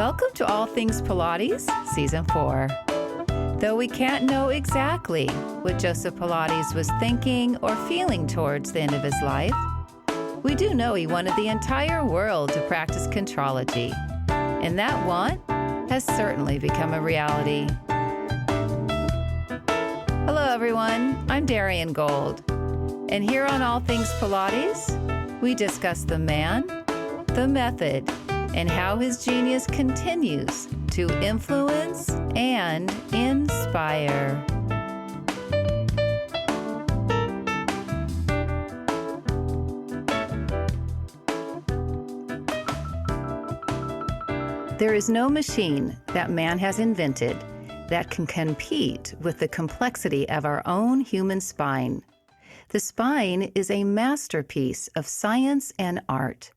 Welcome to All Things Pilates, Season 4. Though we can't know exactly what Joseph Pilates was thinking or feeling towards the end of his life, we do know he wanted the entire world to practice contrology, and that want has certainly become a reality. Hello, everyone. I'm Darian Gold, and here on All Things Pilates, we discuss the man, the method, and how his genius continues to influence and inspire. There is no machine that man has invented that can compete with the complexity of our own human spine. The spine is a masterpiece of science and art,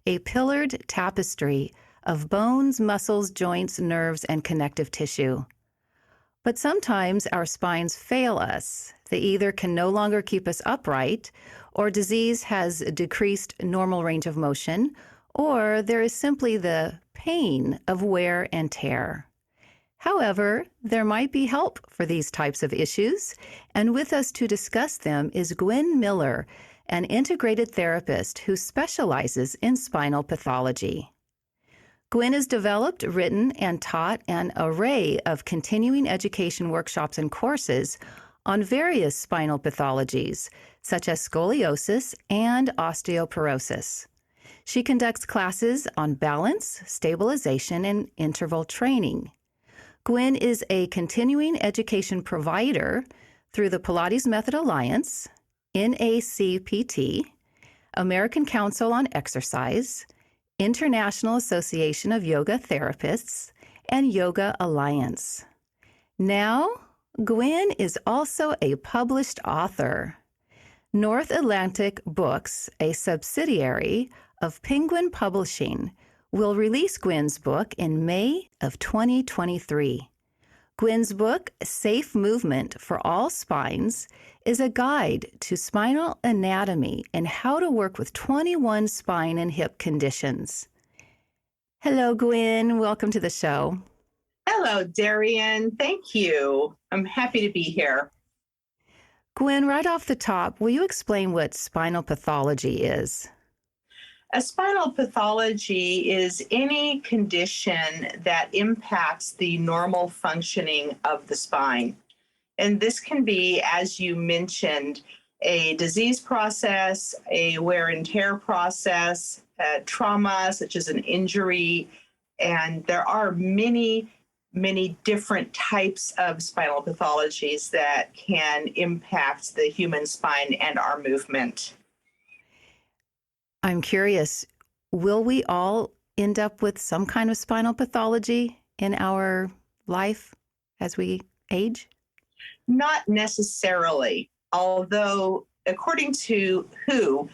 a pillared tapestry of bones, muscles, joints, nerves, and connective tissue. But sometimes our spines fail us. They either can no longer keep us upright, or disease has decreased normal range of motion, or there is simply the pain of wear and tear. However, there might be help for these types of issues, and with us to discuss them is Gwen Miller, an integrated therapist who specializes in spinal pathology. Gwen has developed, written, and taught an array of continuing education workshops and courses on various spinal pathologies, such as scoliosis and osteoporosis. She conducts classes on balance, stabilization, and interval training. Gwen is a continuing education provider through the Pilates Method Alliance, NACPT, American Council on Exercise, International Association of Yoga Therapists, and Yoga Alliance. Now, Gwen is also a published author. North Atlantic Books, a subsidiary of Penguin Publishing, will release Gwen's book in May of 2023. Gwen's book, Safe Movement for All Spines, is a guide to spinal anatomy and how to work with 21 spine and hip conditions. Hello, Gwen. Welcome to the show. Hello, Darian. Thank you. I'm happy to be here. Gwen, right off the top, will you explain what spinal pathology is? A spinal pathology is any condition that impacts the normal functioning of the spine. And this can be, as you mentioned, a disease process, a wear and tear process, trauma, such as an injury. And there are many different types of spinal pathologies that can impact the human spine and our movement. I'm curious, will we all end up with some kind of spinal pathology in our life as we age? Not necessarily, although according to WHO,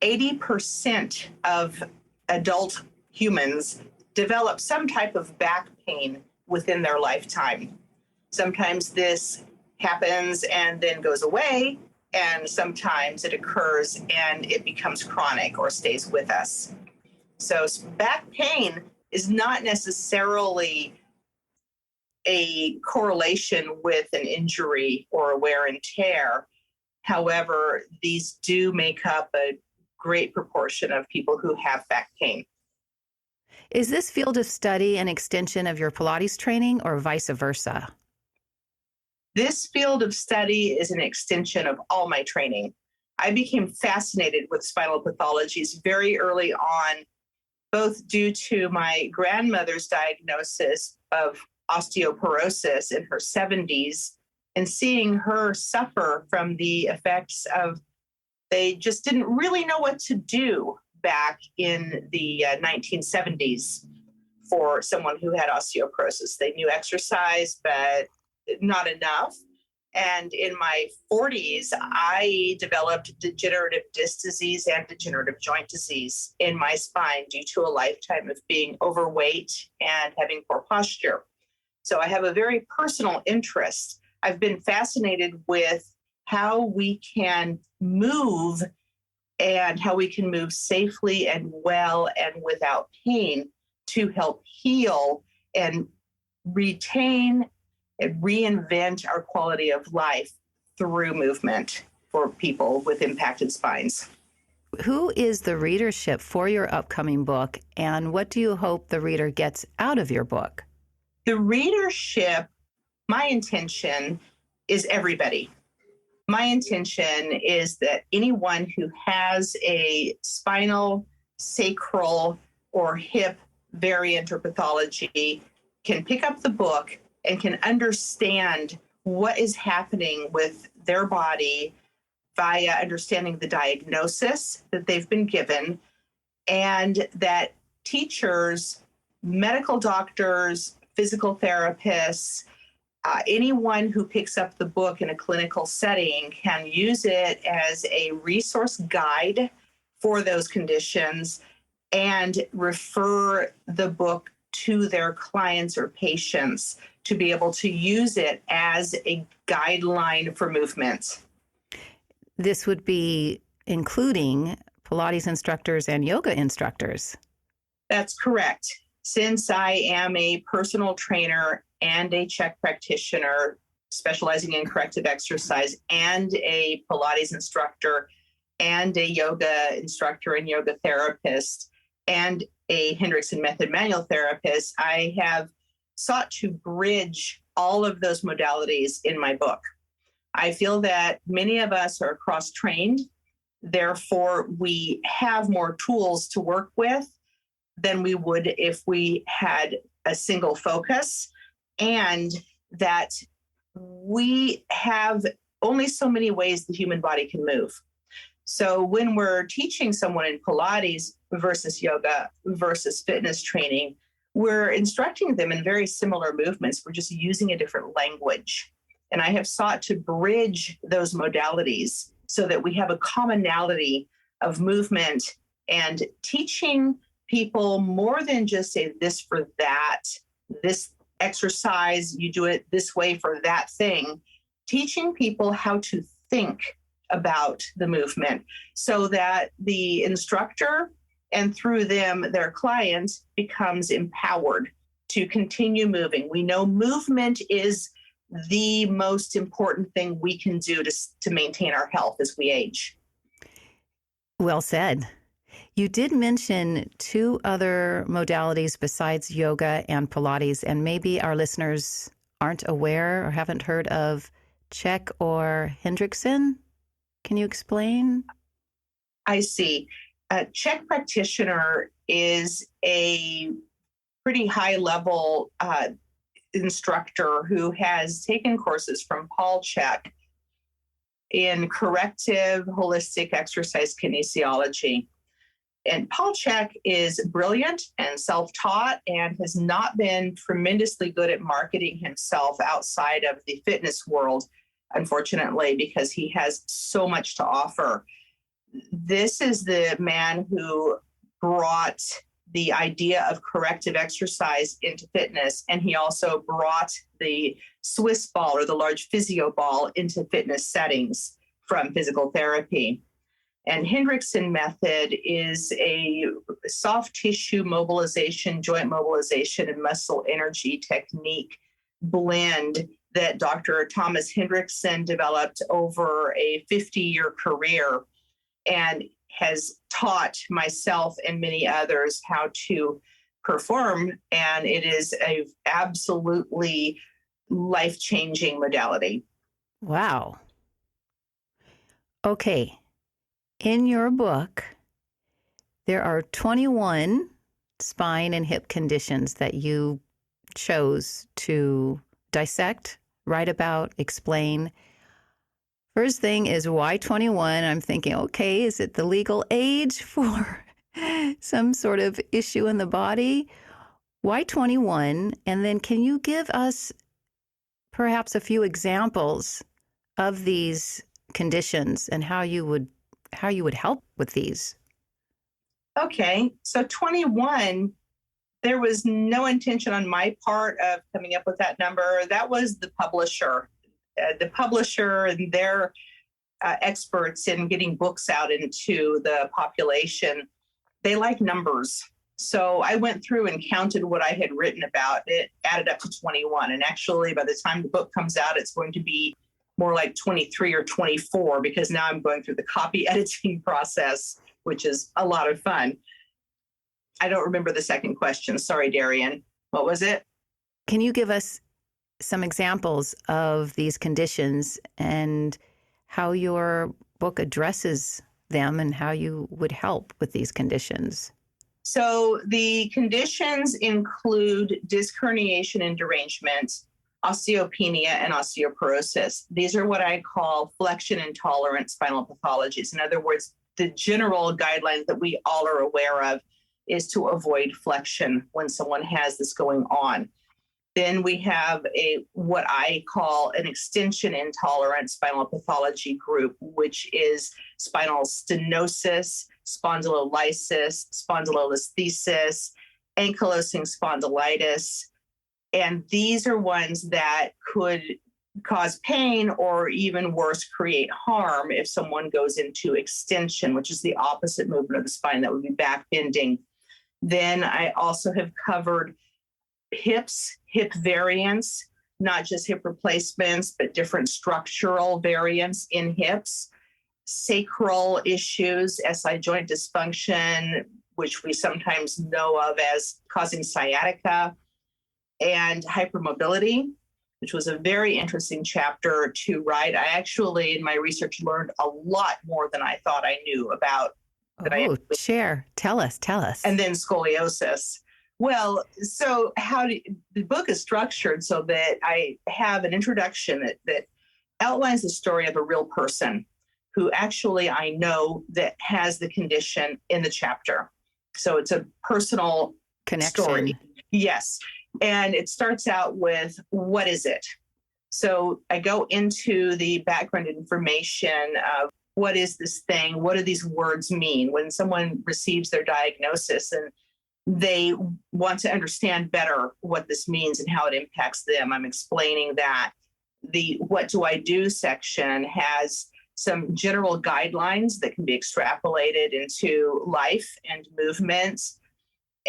80% of adult humans develop some type of back pain within their lifetime. Sometimes this happens and then goes away, and sometimes it occurs and it becomes chronic or stays with us. So back pain is not necessarily a correlation with an injury or a wear and tear. However, these do make up a great proportion of people who have back pain. Is this field of study an extension of your Pilates training or vice versa? This field of study is an extension of all my training. I became fascinated with spinal pathologies very early on, both due to my grandmother's diagnosis of osteoporosis in her 70s and seeing her suffer from the effects of, they just didn't really know what to do back in the 1970s for someone who had osteoporosis. They knew exercise, but not enough. And in my 40s, I developed degenerative disc disease and degenerative joint disease in my spine due to a lifetime of being overweight and having poor posture. So I have a very personal interest. I've been fascinated with how we can move and how we can move safely and well and without pain to help heal and retain and reinvent our quality of life through movement for people with impacted spines. Who is the readership for your upcoming book, and what do you hope the reader gets out of your book? The readership, my intention is everybody. My intention is that anyone who has a spinal, sacral, or hip variant or pathology can pick up the book and can understand what is happening with their body via understanding the diagnosis that they've been given, and that teachers, medical doctors, physical therapists, anyone who picks up the book in a clinical setting can use it as a resource guide for those conditions and refer the book to their clients or patients to be able to use it as a guideline for movement. This would be including Pilates instructors and yoga instructors. That's correct. Since I am a personal trainer and a CHEK practitioner specializing in corrective exercise and a Pilates instructor and a yoga instructor and yoga therapist and a Hendrickson method manual therapist, I have sought to bridge all of those modalities in my book. I feel that many of us are cross-trained, therefore we have more tools to work with than we would if we had a single focus, and that we have only so many ways the human body can move. So when we're teaching someone in Pilates versus yoga versus fitness training, we're instructing them in very similar movements. We're just using a different language. And I have sought to bridge those modalities so that we have a commonality of movement and teaching people more than just say this for that, this exercise, you do it this way for that thing, teaching people how to think about the movement so that the instructor and through them, their client becomes empowered to continue moving. We know movement is the most important thing we can do to maintain our health as we age. Well said. You did mention two other modalities besides yoga and Pilates, and maybe our listeners aren't aware or haven't heard of CHEK or Hendrickson. Can you explain? I see. A CHEK practitioner is a pretty high-level instructor who has taken courses from Paul Chek in corrective holistic exercise kinesiology. And Paul Chek is brilliant and self-taught and has not been tremendously good at marketing himself outside of the fitness world, unfortunately, because he has so much to offer. This is the man who brought the idea of corrective exercise into fitness, and he also brought the Swiss ball or the large physio ball into fitness settings from physical therapy. And Hendrickson method is a soft tissue mobilization, joint mobilization, and muscle energy technique blend that Dr. Thomas Hendrickson developed over a 50-year career and has taught myself and many others how to perform. And it is a absolutely life-changing modality. Wow. Okay. In your book, there are 21 spine and hip conditions that you chose to dissect, write about, explain. First thing is why 21? I'm thinking, okay, is it the legal age for some sort of issue in the body? Why 21? And then can you give us perhaps a few examples of these conditions and how you would help with these? Okay, so 21, there was no intention on my part of coming up with that number. That was the publisher. The publisher and their experts in getting books out into the population, they like numbers. So I went through and counted what I had written about it, added up to 21. And actually, by the time the book comes out, it's going to be more like 23 or 24, because now I'm going through the copy editing process, which is a lot of fun. I don't remember the second question. Sorry, Darian. What was it? Can you give us some examples of these conditions and how your book addresses them and how you would help with these conditions? So the conditions include disc herniation and derangement, osteopenia, and osteoporosis. These are what I call flexion intolerant spinal pathologies. In other words, the general guidelines that we all are aware of is to avoid flexion when someone has this going on. Then we have what I call an extension intolerant spinal pathology group, which is spinal stenosis, spondylolysis, spondylolisthesis, ankylosing spondylitis. And these are ones that could cause pain or even worse, create harm if someone goes into extension, which is the opposite movement of the spine. That would be back bending. Then I also have covered hips, hip variants, not just hip replacements, but different structural variants in hips, sacral issues, SI joint dysfunction, which we sometimes know of as causing sciatica, and hypermobility, which was a very interesting chapter to write. I actually, in my research, learned a lot more than I thought I knew about. Share. Tell us. And then scoliosis. Well, so the book is structured so that I have an introduction that outlines the story of a real person who actually I know that has the condition in the chapter. So it's a personal connection. Story. Yes. And it starts out with, what is it? So I go into the background information of what is this thing? What do these words mean? When someone receives their diagnosis and they want to understand better what this means and how it impacts them, I'm explaining that. The what do I do section has some general guidelines that can be extrapolated into life and movement.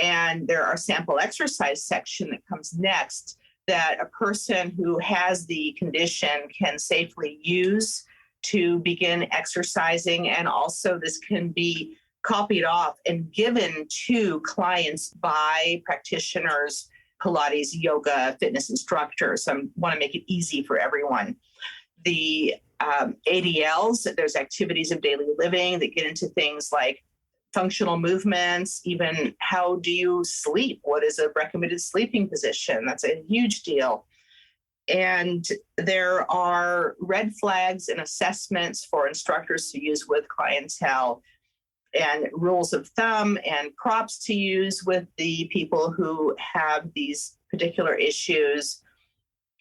And there are sample exercise section that comes next that a person who has the condition can safely use to begin exercising. And also this can be copied off and given to clients by practitioners, Pilates, yoga, fitness instructors. I want to make it easy for everyone. The ADLs, there's activities of daily living that get into things like functional movements, even how do you sleep? What is a recommended sleeping position? That's a huge deal. And there are red flags and assessments for instructors to use with clientele, and rules of thumb and props to use with the people who have these particular issues.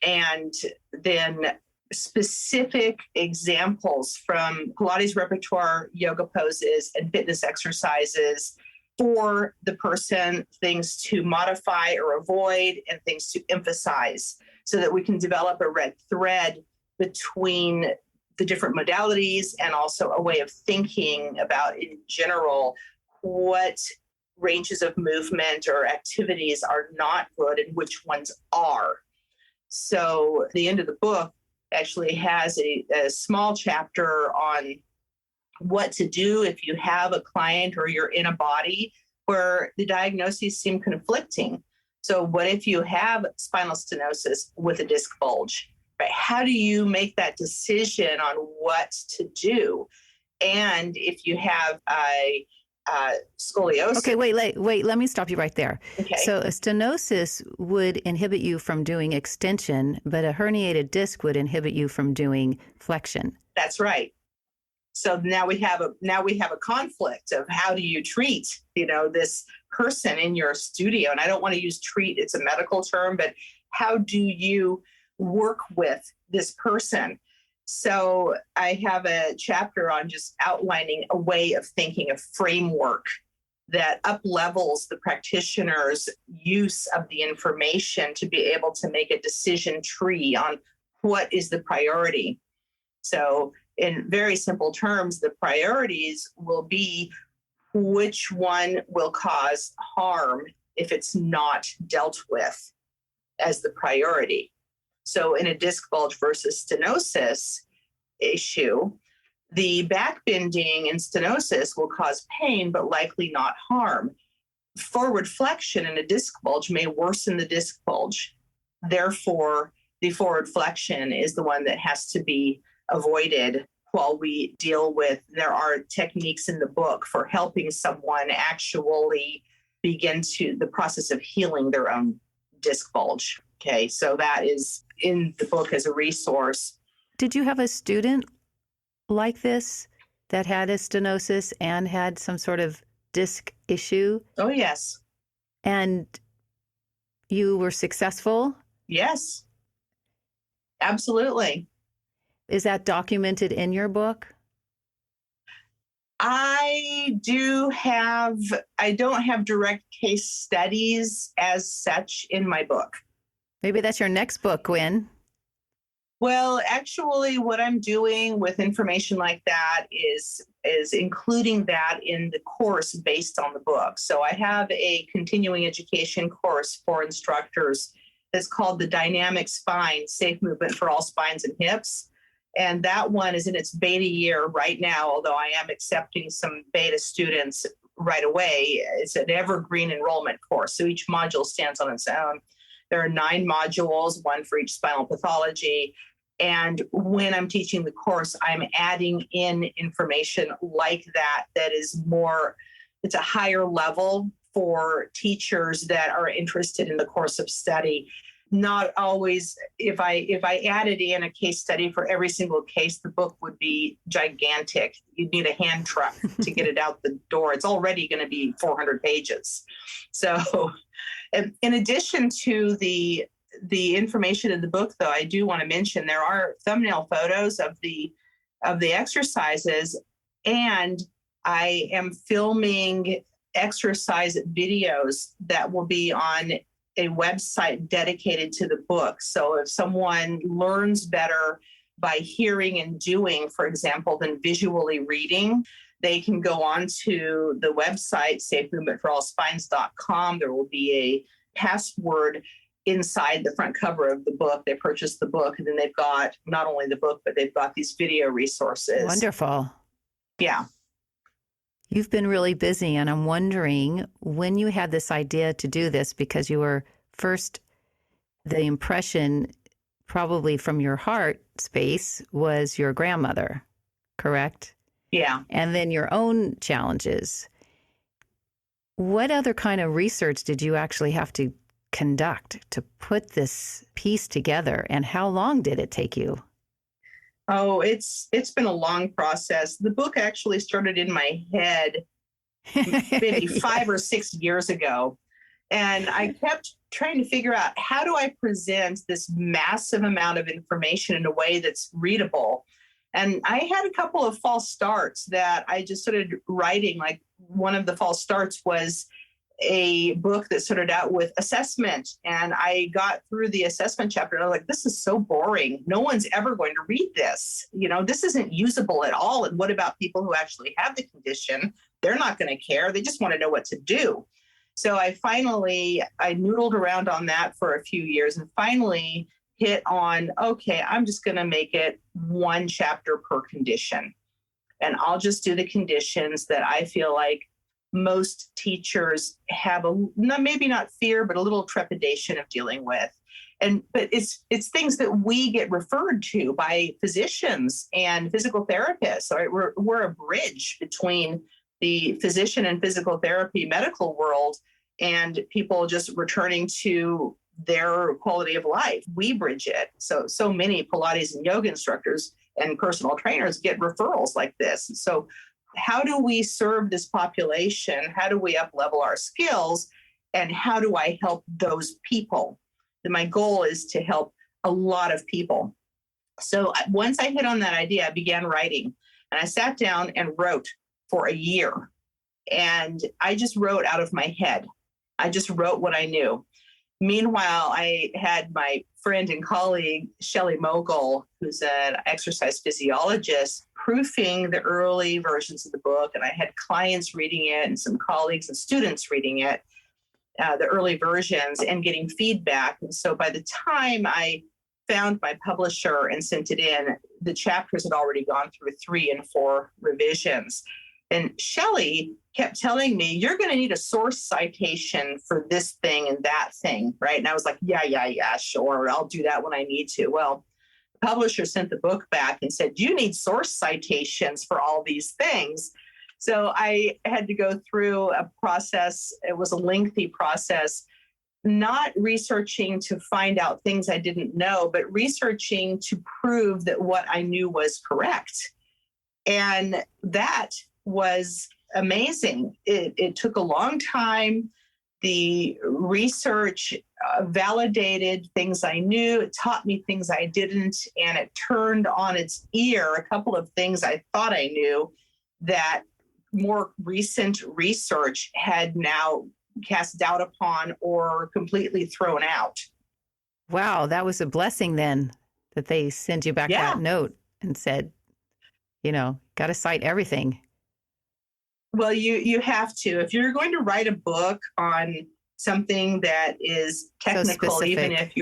And then specific examples from Pilates repertoire, yoga poses, and fitness exercises for the person, things to modify or avoid and things to emphasize, so that we can develop a red thread between the different modalities and also a way of thinking about, in general, what ranges of movement or activities are not good and which ones are. So the end of the book actually has a small chapter on what to do if you have a client or you're in a body where the diagnoses seem conflicting. So what if you have spinal stenosis with a disc bulge? Right? How do you make that decision on what to do? And if you have a scoliosis. Okay, wait. Let me stop you right there. Okay. So a stenosis would inhibit you from doing extension, but a herniated disc would inhibit you from doing flexion. That's right. So now we have a conflict of how do you treat, this person in your studio? And I don't want to use treat, it's a medical term, but how do you work with this person? So I have a chapter on just outlining a way of thinking, a framework that up-levels the practitioner's use of the information to be able to make a decision tree on what is the priority. So in very simple terms, the priorities will be, which one will cause harm if it's not dealt with as the priority. So in a disc bulge versus stenosis issue, the back bending and stenosis will cause pain, but likely not harm. Forward flexion in a disc bulge may worsen the disc bulge. Therefore, the forward flexion is the one that has to be avoided while we deal with, there are techniques in the book for helping someone actually begin to the process of healing their own disc bulge. Okay, so that is in the book as a resource. Did you have a student like this that had a stenosis and had some sort of disc issue? Oh, yes. And you were successful? Yes, absolutely. Is that documented in your book? I don't have direct case studies as such in my book. Maybe that's your next book, Gwen. Well, actually, what I'm doing with information like that is including that in the course based on the book. So I have a continuing education course for instructors that's called the Dynamic Spine, Safe Movement for All Spines and Hips. And that one is in its beta year right now, although I am accepting some beta students right away. It's an evergreen enrollment course, so each module stands on its own. There are 9 modules, one for each spinal pathology. And when I'm teaching the course, I'm adding in information like that is more, it's a higher level for teachers that are interested in the course of study. Not always, if I added in a case study for every single case, the book would be gigantic. You'd need a hand truck to get it out the door. It's already going to be 400 pages. So in addition to the information in the book, though, I do want to mention there are thumbnail photos of the exercises, and I am filming exercise videos that will be on a website dedicated to the book. So if someone learns better by hearing and doing, for example, than visually reading, they can go on to the website, safemovementforallspines.com. There will be a password inside the front cover of the book. They purchase the book, and then they've got not only the book, but they've got these video resources. Wonderful. Yeah. You've been really busy, and I'm wondering when you had this idea to do this, because you were first, the impression probably from your heart space was your grandmother, correct? Yeah. And then your own challenges. What other kind of research did you actually have to conduct to put this piece together, and how long did it take you? Oh, it's been a long process. The book actually started in my head maybe 5 or 6 years ago. And I kept trying to figure out, how do I present this massive amount of information in a way that's readable? And I had a couple of false starts that I just started writing. Like, one of the false starts was a book that started out with assessment. And I got through the assessment chapter and I was like, this is so boring. No one's ever going to read this. This isn't usable at all. And what about people who actually have the condition? They're not going to care. They just want to know what to do. So I noodled around on that for a few years and finally hit on, okay, I'm just going to make it 1 chapter per condition. And I'll just do the conditions that I feel like most teachers have maybe not fear, but a little trepidation of dealing with. But it's things that we get referred to by physicians and physical therapists. Right? We're a bridge between the physician and physical therapy medical world and people just returning to their quality of life. We bridge it. So many Pilates and yoga instructors and personal trainers get referrals like this. So how do we serve this population? How do we up-level our skills? And how do I help those people? And my goal is to help a lot of people. So once I hit on that idea, I began writing. And I sat down and wrote for a year. And I just wrote out of my head. I just wrote what I knew. Meanwhile, I had my friend and colleague, Shelley Mogul, who's an exercise physiologist, proofing the early versions of the book. And I had clients reading it and some colleagues and students reading it, the early versions, and getting feedback. And so by the time I found my publisher and sent it in, the chapters had already gone through 3 and 4 revisions. And Shelley kept telling me, you're going to need a source citation for this thing and that thing, right? And I was like, yeah, sure. I'll do that when I need to. Well, the publisher sent the book back and said, you need source citations for all these things. So I had to go through a process. It was a lengthy process, not researching to find out things I didn't know, but researching to prove that what I knew was correct. And that was amazing. It took a long time. The research validated things I knew. It taught me things I didn't. And it turned on its ear a couple of things I thought I knew that more recent research had now cast doubt upon or completely thrown out. Wow, that was a blessing then that they sent you back that note and said, got to cite everything. Well, you have to. If you're going to write a book on something that is technical, even if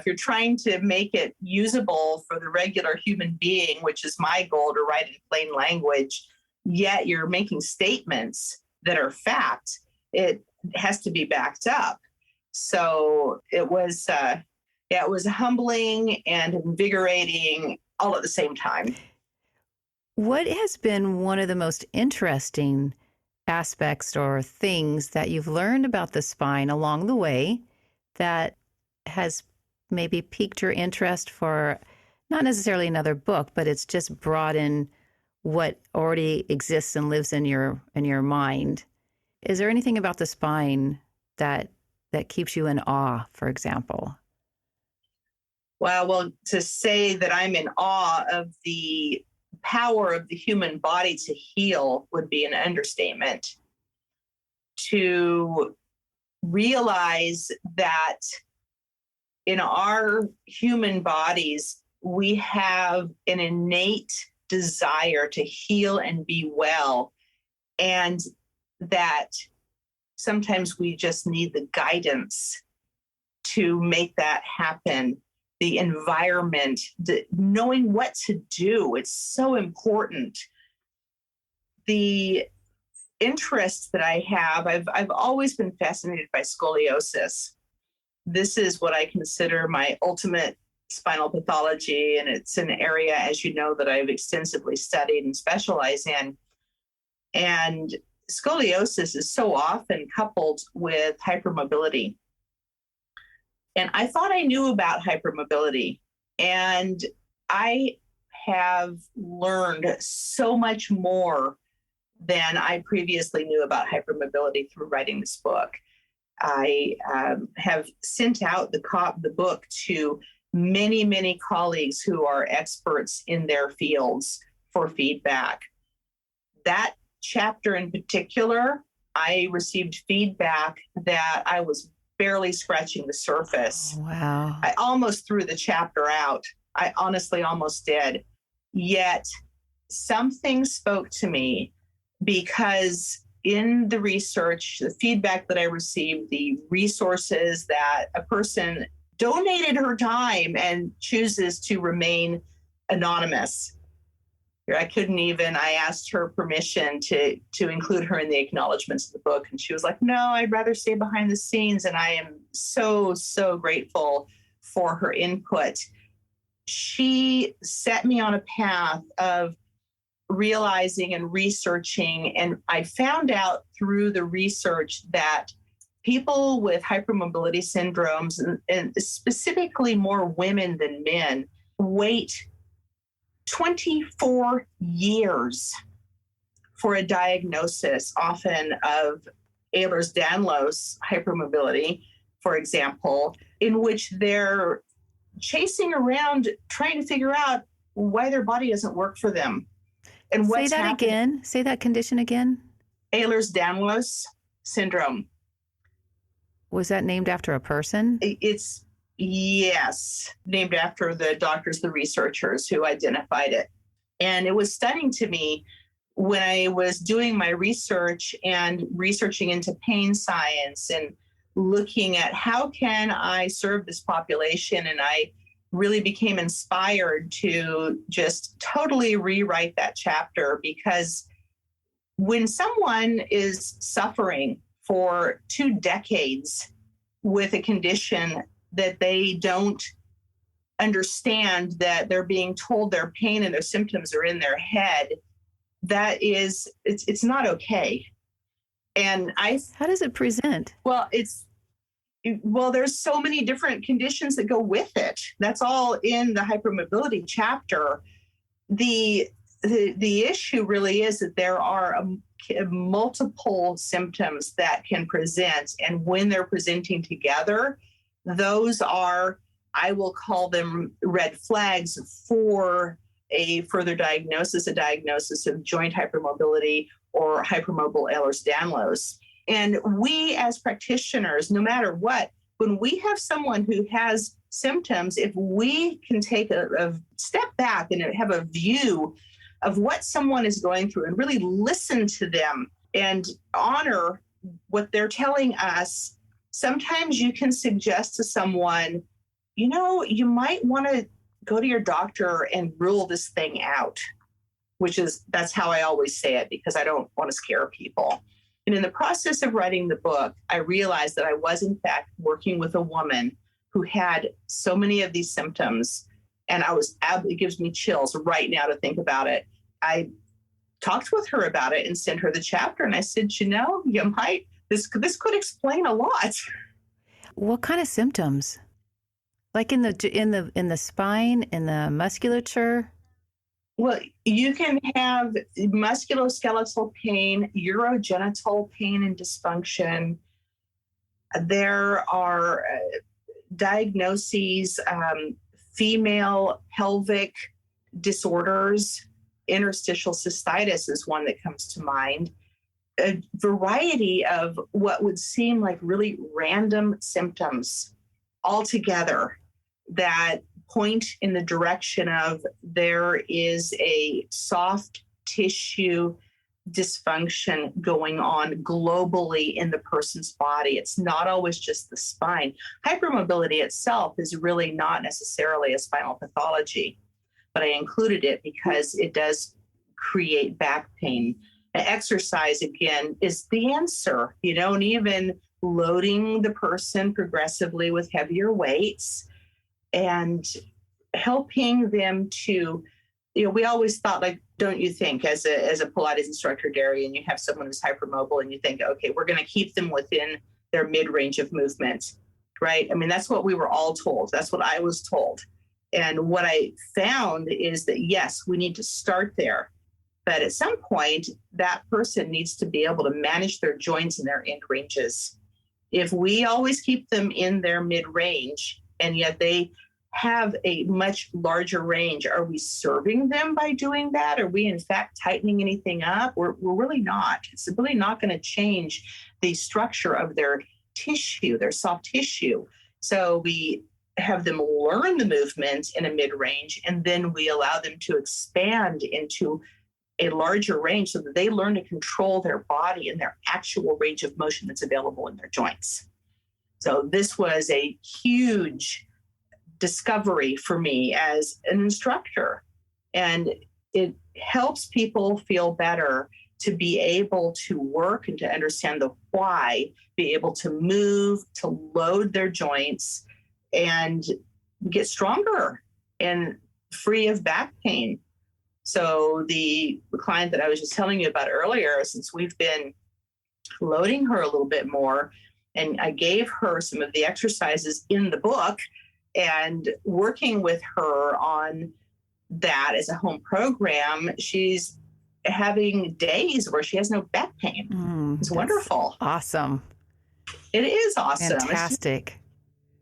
you're trying to make it usable for the regular human being, which is my goal, to write in plain language, yet you're making statements that are fact, it has to be backed up. So it was humbling and invigorating all at the same time. What has been one of the most interesting aspects or things that you've learned about the spine along the way that has maybe piqued your interest for not necessarily another book, but it's just brought in what already exists and lives in your mind? Is there anything about the spine that keeps you in awe, for example? Well, to say that I'm in awe of the power of the human body to heal would be an understatement. To realize that in our human bodies, we have an innate desire to heal and be well, and that sometimes we just need the guidance to make that happen. The environment, knowing what to do, it's so important. The interests that I have, I've always been fascinated by scoliosis. This is what I consider my ultimate spinal pathology, and it's an area, as you know, that I've extensively studied and specialize in. And scoliosis is so often coupled with hypermobility. And I thought I knew about hypermobility, and I have learned so much more than I previously knew about hypermobility through writing this book. I have sent out the book to many, many colleagues who are experts in their fields for feedback. That chapter in particular, I received feedback that I was barely scratching the surface. Oh, wow. I almost threw the chapter out. I honestly almost did. Yet something spoke to me, because in the research, the feedback that I received, the resources that a person donated her time and chooses to remain anonymous. I asked her permission to include her in the acknowledgments of the book. And she was like, no, I'd rather stay behind the scenes. And I am so, so grateful for her input. She set me on a path of realizing and researching. And I found out through the research that people with hypermobility syndromes, and specifically more women than men, wait 24 years for a diagnosis, often of Ehlers-Danlos hypermobility, for example, in which they're chasing around trying to figure out why their body doesn't work for them. And what's happening. Again. Say that condition again. Ehlers-Danlos syndrome. Was that named after a person? It's, yes, named after the doctors, the researchers who identified it. And it was stunning to me when I was doing my research and researching into pain science and looking at how can I serve this population. And I really became inspired to just totally rewrite that chapter, because when someone is suffering for 2 decades with a condition that they don't understand, that they're being told their pain and their symptoms are in their head, that is, it's not okay. And How does it present? Well, there's so many different conditions that go with it. That's all in the hypermobility chapter. The issue really is that there are multiple symptoms that can present, and when they're presenting together, those are, I will call them red flags for a further diagnosis, a diagnosis of joint hypermobility or hypermobile Ehlers-Danlos. And we as practitioners, no matter what, when we have someone who has symptoms, if we can take a step back and have a view of what someone is going through and really listen to them and honor what they're telling us, sometimes you can suggest to someone, you might want to go to your doctor and rule this thing out, that's how I always say it, because I don't want to scare people. And in the process of writing the book, I realized that I was, in fact, working with a woman who had so many of these symptoms. And it gives me chills right now to think about it. I talked with her about it and sent her the chapter. And I said, this could explain a lot. What kind of symptoms? Like in the spine, in the musculature? Well, you can have musculoskeletal pain, urogenital pain and dysfunction. There are diagnoses, female pelvic disorders. Interstitial cystitis is one that comes to mind. A variety of what would seem like really random symptoms altogether that point in the direction of there is a soft tissue dysfunction going on globally in the person's body. It's not always just the spine. Hypermobility itself is really not necessarily a spinal pathology, but I included it because it does create back pain. Exercise, again, is the answer, and even loading the person progressively with heavier weights and helping them to, we always thought, like, don't you think, as a Pilates instructor, Gary, and you have someone who's hypermobile and you think, okay, we're going to keep them within their mid-range of movement, right? I mean, that's what we were all told. That's what I was told. And what I found is that, yes, we need to start there. But at some point, that person needs to be able to manage their joints and their end ranges. If we always keep them in their mid-range and yet they have a much larger range, are we serving them by doing that? Are we, in fact, tightening anything up? We're really not. It's really not going to change the structure of their tissue, their soft tissue. So we have them learn the movement in a mid-range, and then we allow them to expand into a larger range so that they learn to control their body and their actual range of motion that's available in their joints. So this was a huge discovery for me as an instructor. And it helps people feel better to be able to work and to understand the why, be able to move, to load their joints and get stronger and free of back pain. So the client that I was just telling you about earlier, since we've been loading her a little bit more, and I gave her some of the exercises in the book and working with her on that as a home program, she's having days where she has no back pain. It's wonderful. Awesome. It is awesome. Fantastic.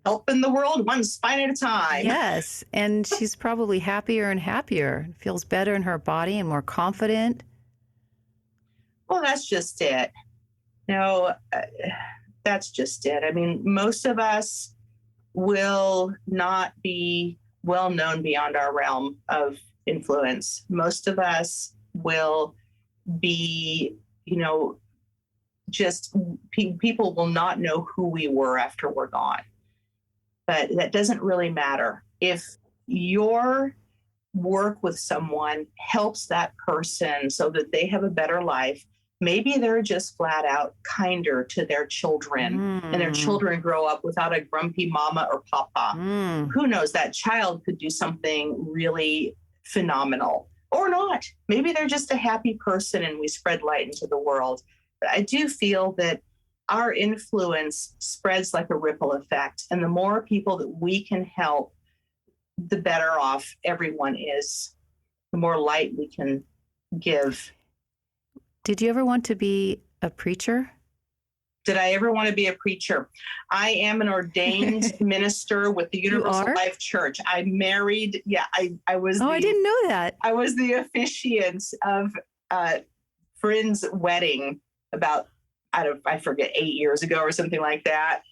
Helping the world one spine at a time. Yes. And she's probably happier and happier, feels better in her body and more confident. Well, that's just it. That's just it. I mean, most of us will not be well known beyond our realm of influence. Most of us will be, just people will not know who we were after we're gone. But that doesn't really matter. If your work with someone helps that person so that they have a better life, maybe they're just flat out kinder to their children and their children grow up without a grumpy mama or papa. Who knows? That child could do something really phenomenal or not. Maybe they're just a happy person and we spread light into the world. But I do feel that our influence spreads like a ripple effect. And the more people that we can help, the better off everyone is, the more light we can give. Did you ever want to be a preacher? Did I ever want to be a preacher? I am an ordained minister with the Universal Life Church. I married, I was. I didn't know that. I was the officiant of a friend's wedding about, I forget, 8 years ago or something like that.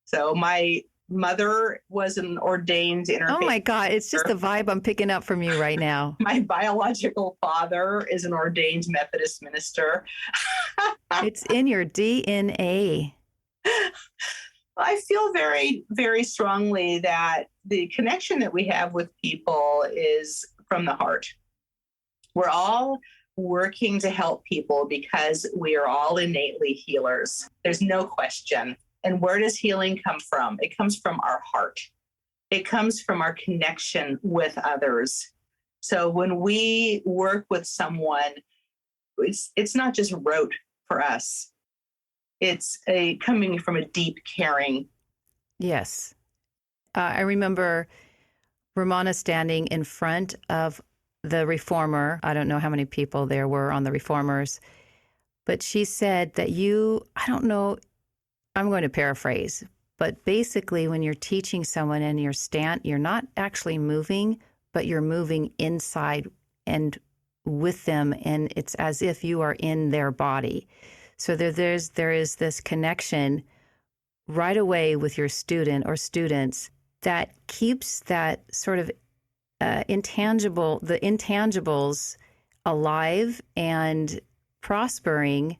So my mother was an ordained interfaith. Oh my God, it's just the vibe I'm picking up from you right now. My biological father is an ordained Methodist minister. It's in your DNA. I feel very, very strongly that the connection that we have with people is from the heart. We're all working to help people because we are all innately healers. There's no question. And where does healing come from? It comes from our heart. It comes from our connection with others. So when we work with someone, it's not just rote for us. It's coming from a deep caring. Yes. I remember Ramona standing in front of the reformer. I don't know how many people there were on the reformers, but she said that I don't know, I'm going to paraphrase, but basically when you're teaching someone and you're not actually moving, but you're moving inside and with them, and it's as if you are in their body. So there is this connection right away with your student or students that keeps that sort of the intangibles alive and prospering.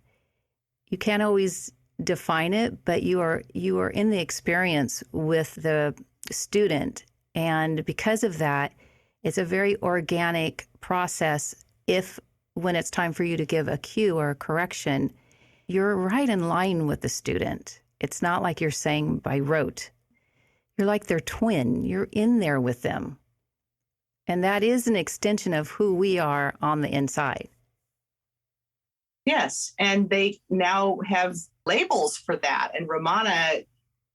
You can't always define it, but you are in the experience with the student. And because of that, it's a very organic process. When it's time for you to give a cue or a correction, you're right in line with the student. It's not like you're saying by rote. You're like their twin. You're in there with them. And that is an extension of who we are on the inside. Yes. And they now have labels for that. And Ramona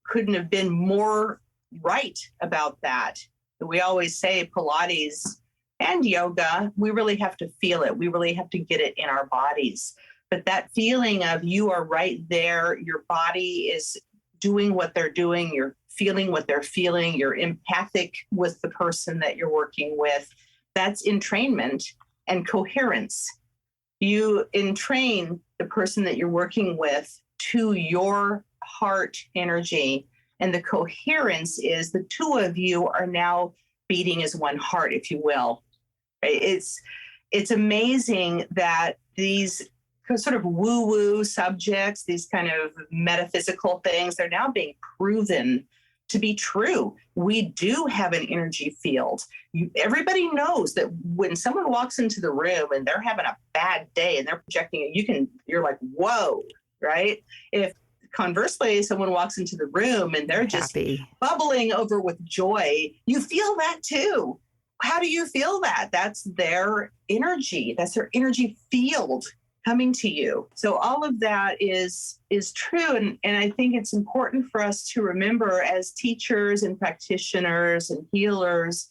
couldn't have been more right about that. We always say Pilates and yoga, we really have to feel it. We really have to get it in our bodies. But that feeling of you are right there, your body is doing what they're doing, you're feeling what they're feeling, you're empathic with the person that you're working with, that's entrainment and coherence. You entrain the person that you're working with to your heart energy. And the coherence is the two of you are now beating as one heart, if you will. It's amazing that these sort of woo-woo subjects, these kind of metaphysical things, they're now being proven to be true. We do have an energy field. Everybody knows that when someone walks into the room and they're having a bad day and they're projecting it, you're like, whoa, right? If conversely, someone walks into the room and they're just happy, bubbling over with joy, you feel that too. How do you feel that? That's their energy. That's their energy field coming to you. So all of that is true. And I think it's important for us to remember as teachers and practitioners and healers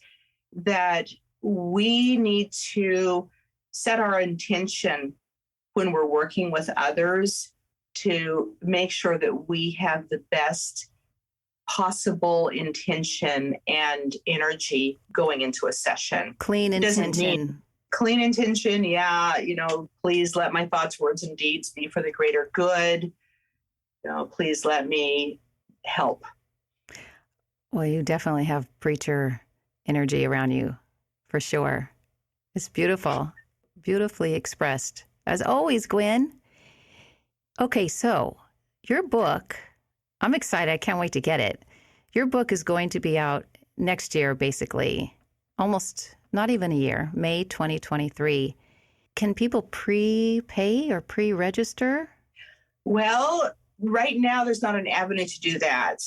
that we need to set our intention when we're working with others to make sure that we have the best possible intention and energy going into a session. Clean intention. Clean intention, yeah, please let my thoughts, words, and deeds be for the greater good. please let me help. Well, you definitely have preacher energy around you, for sure. It's beautiful, beautifully expressed. As always, Gwen. Okay, so your book, I'm excited. I can't wait to get it. Your book is going to be out next year, basically, almost not even a year, May 2023. Can people prepay or pre-register? Well, right now there's not an avenue to do that.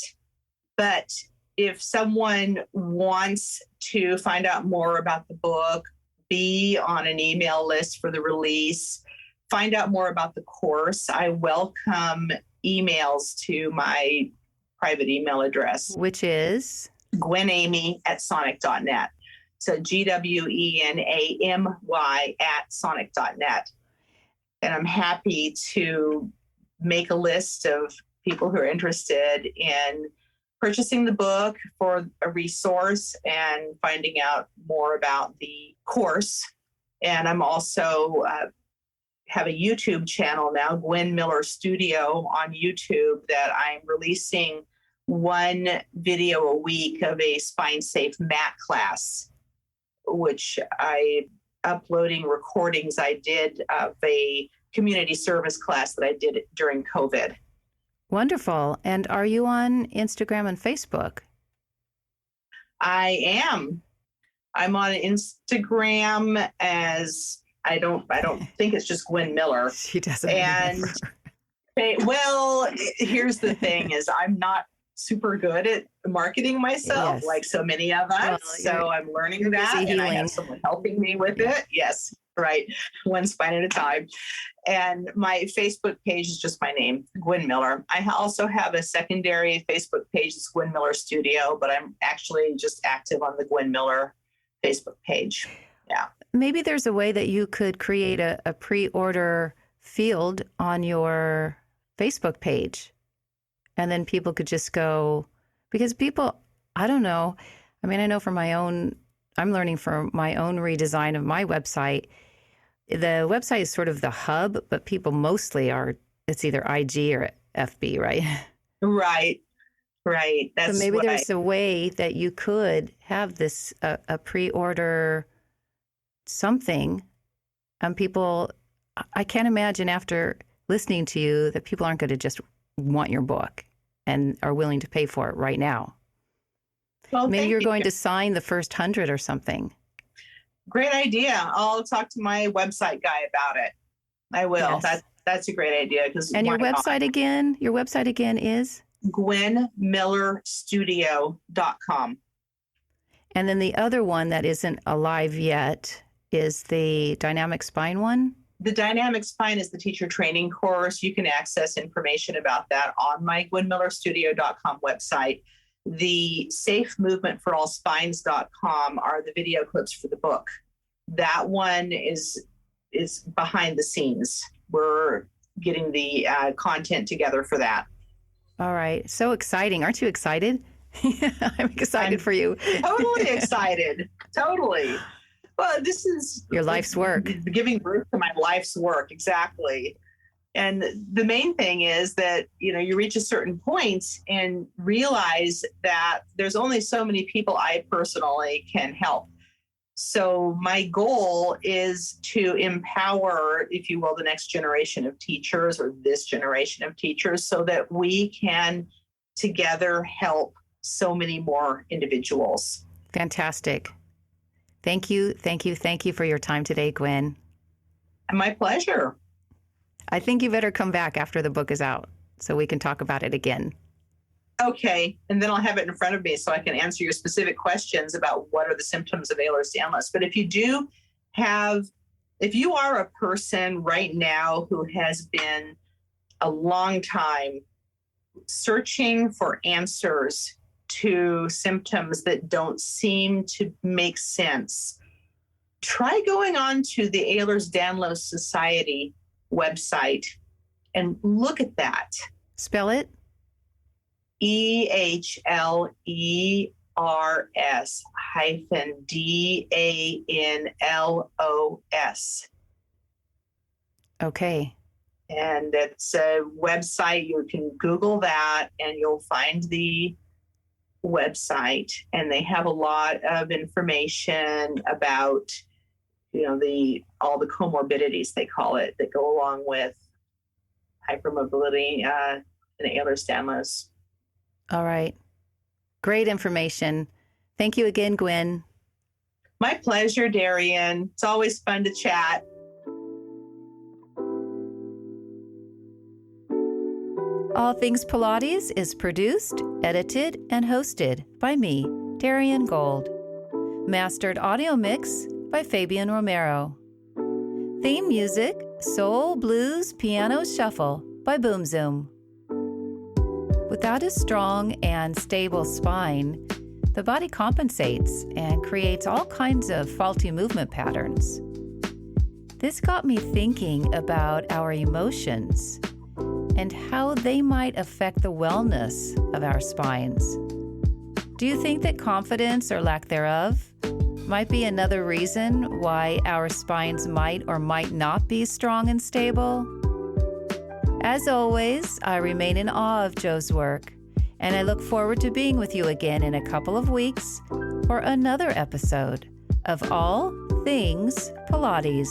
But if someone wants to find out more about the book, be on an email list for the release, find out more about the course, I welcome amy to my private email address, which is gwenamy@sonic.net. So GWENAMY@sonic.net. And I'm happy to make a list of people who are interested in purchasing the book for a resource and finding out more about the course. And I'm also have a YouTube channel now, Gwen Miller Studio on YouTube, that I'm releasing one video a week of a spine safe mat class, which I uploading recordings I did of a community service class that I did during COVID. Wonderful. And are you on Instagram and Facebook? I am. I'm on Instagram as I don't think it's just Gwen Miller. She doesn't. And well, here's the thing: is I'm not super good at marketing myself, yes, like so many of us. Well, so I'm learning that, and I have someone helping me with it. Yes, right, one spine at a time. And my Facebook page is just my name, Gwen Miller. I also have a secondary Facebook page, it's Gwen Miller Studio, but I'm actually just active on the Gwen Miller Facebook page. Yeah. Maybe there's a way that you could create a pre-order field on your Facebook page. And then people could just go, because people, I don't know. I mean, I know from my own, I'm learning from my own redesign of my website. The website is sort of the hub, but people mostly are, it's either IG or FB, right? Right. That's so maybe there's a way that you could have this, a pre-order something, and people, I can't imagine after listening to you that people aren't going to just want your book and are willing to pay for it right now. Well, maybe you're going to sign the first 100 or something. Great idea. I'll talk to my website guy about it. I will. Yes. That's a great idea. And your website again? Your website again is? GwenMillerStudio.com. And then the other one that isn't alive yet is the Dynamic Spine one? The Dynamic Spine is the teacher training course. You can access information about that on my GwenMillerStudio.com website. The Safe Movement for All Spines.com are the video clips for the book. That one is behind the scenes. We're getting the content together for that. All right. So exciting. Aren't you excited? I'm excited for you. Totally excited. Totally. Well, this is your life's work. Giving birth to my life's work. Exactly. And the main thing is that, you reach a certain point and realize that there's only so many people I personally can help. So my goal is to empower, if you will, the next generation of teachers or this generation of teachers so that we can together help so many more individuals. Fantastic. Thank you for your time today, Gwen. My pleasure. I think you better come back after the book is out so we can talk about it again. Okay. And then I'll have it in front of me so I can answer your specific questions about what are the symptoms of Ehlers-Danlos. But if you are a person right now who has been a long time searching for answers to symptoms that don't seem to make sense, try going on to the Ehlers-Danlos Society website and look at that. Spell it. EHLERS-DANLOS. Okay. And it's a website. You can Google that and you'll find the website. And they have a lot of information about, all the comorbidities, they call it, that go along with hypermobility and Ehlers-Danlos. All right. Great information. Thank you again, Gwen. My pleasure, Darian. It's always fun to chat. All Things Pilates is produced, edited, and hosted by me, Darian Gold. Mastered audio mix by Fabian Romero. Theme music, Soul Blues Piano Shuffle by Boom Zoom. Without a strong and stable spine, the body compensates and creates all kinds of faulty movement patterns. This got me thinking about our emotions and how they might affect the wellness of our spines. Do you think that confidence or lack thereof might be another reason why our spines might or might not be strong and stable? As always, I remain in awe of Joe's work, and I look forward to being with you again in a couple of weeks for another episode of All Things Pilates.